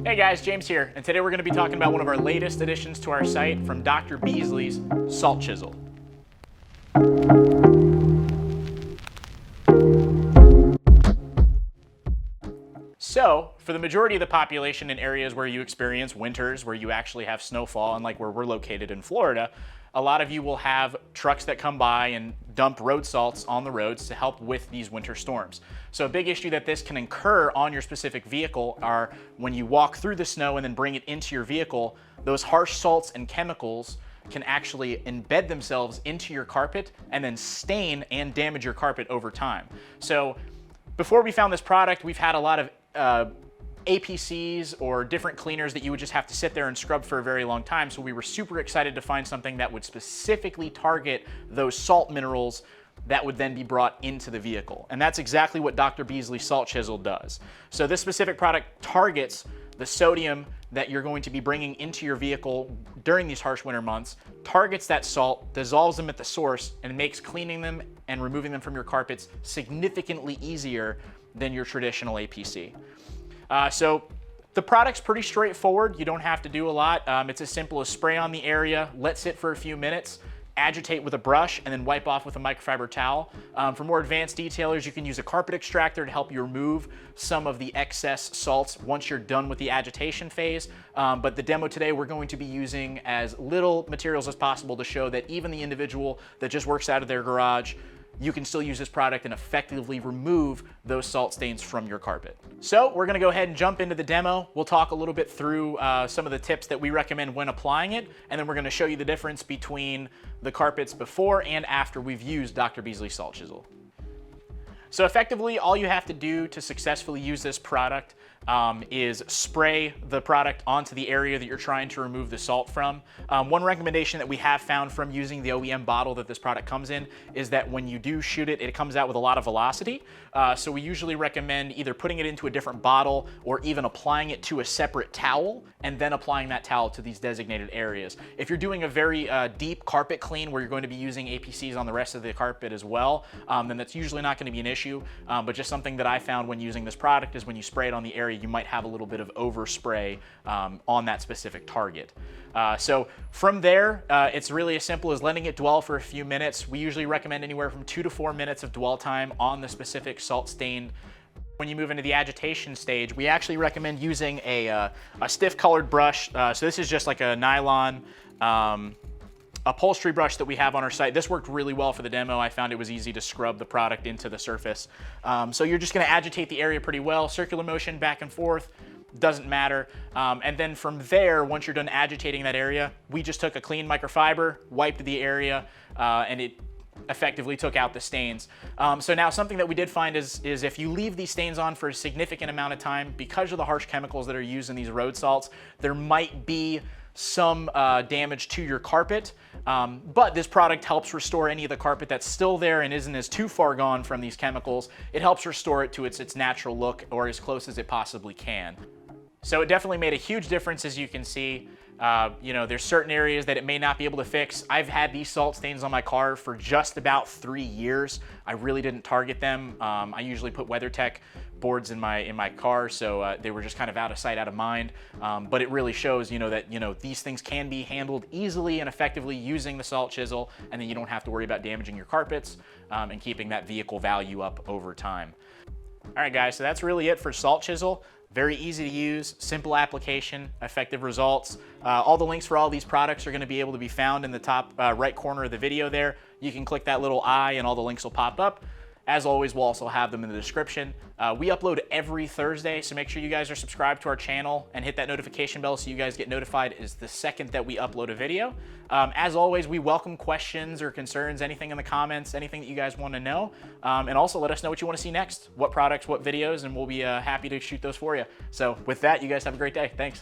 Hey guys, James here, and today we're going to be talking about one of our latest additions to our site from Dr. Beasley's Salt Chisel. So, for the majority of the population in areas where you experience winters, where you actually have snowfall, and like where we're located in Florida, a lot of you will have trucks that come by and dump road salts on the roads to help with these winter storms. So a big issue that this can incur on your specific vehicle are when you walk through the snow and then bring it into your vehicle, those harsh salts and chemicals can actually embed themselves into your carpet and then stain and damage your carpet over time. So before we found this product, we've had a lot of APCs or different cleaners that you would just have to sit there and scrub for a very long time. So we were super excited to find something that would specifically target those salt minerals that would then be brought into the vehicle. And that's exactly what Dr. Beasley Salt Chisel does. So this specific product targets the sodium that you're going to be bringing into your vehicle during these harsh winter months, targets that salt, dissolves them at the source, and makes cleaning them and removing them from your carpets significantly easier than your traditional APC. So the product's pretty straightforward. You don't have to do a lot. It's as simple as spray on the area, let sit for a few minutes, agitate with a brush, and then wipe off with a microfiber towel. For more advanced detailers, you can use a carpet extractor to help you remove some of the excess salts once you're done with the agitation phase. But the demo today, we're going to be using as little materials as possible to show that even the individual that just works out of their garage, you can still use this product and effectively remove those salt stains from your carpet. So we're gonna go ahead and jump into the demo. We'll talk a little bit through some of the tips that we recommend when applying it, and then we're gonna show you the difference between the carpets before and after we've used Dr. Beasley Salt Chisel. So effectively, all you have to do to successfully use this product is spray the product onto the area that you're trying to remove the salt from. One recommendation that we have found from using the OEM bottle that this product comes in is that when you do shoot it, it comes out with a lot of velocity. So we usually recommend either putting it into a different bottle or even applying it to a separate towel and then applying that towel to these designated areas. If you're doing a very deep carpet clean where you're going to be using APCs on the rest of the carpet as well, then that's usually not going to be an issue. But just something that I found when using this product is when you spray it on the area, you might have a little bit of overspray on that specific target. So from there, it's really as simple as letting it dwell for a few minutes. We usually recommend anywhere from 2 to 4 minutes of dwell time on the specific salt stain. When you move into the agitation stage, we actually recommend using a stiff colored brush. So this is just like a nylon upholstery brush that we have on our site. This worked really well for the demo. I found it was easy to scrub the product into the surface. So you're just gonna agitate the area pretty well, circular motion back and forth, doesn't matter. And then from there, once you're done agitating that area, we just took a clean microfiber, wiped the area, and it effectively took out the stains. So now something that we did find is if you leave these stains on for a significant amount of time, because of the harsh chemicals that are used in these road salts, there might be some damage to your carpet, but this product helps restore any of the carpet that's still there and isn't as too far gone from these chemicals. It helps restore it to its natural look, or as close as it possibly can. So it definitely made a huge difference, as you can see. You know, there's certain areas that it may not be able to fix. I've had these salt stains on my car for just about 3 years. I really didn't target them. I usually put WeatherTech boards in my car, so they were just kind of out of sight, out of mind. But it really shows, that these things can be handled easily and effectively using the Salt Chisel, and then you don't have to worry about damaging your carpets and keeping that vehicle value up over time. All right, guys, so that's really it for Salt Chisel. Very easy to use, simple application, effective results. All the links for all these products are going to be able to be found in the top right corner of the video there. You can click that little eye and all the links will pop up. As always, we'll also have them in the description. We upload every Thursday, so make sure you guys are subscribed to our channel and hit that notification bell so you guys get notified as the second that we upload a video. As always, we welcome questions or concerns, anything in the comments, anything that you guys want to know. And also let us know what you want to see next, what products, what videos, and we'll be happy to shoot those for you. So with that, you guys have a great day. Thanks.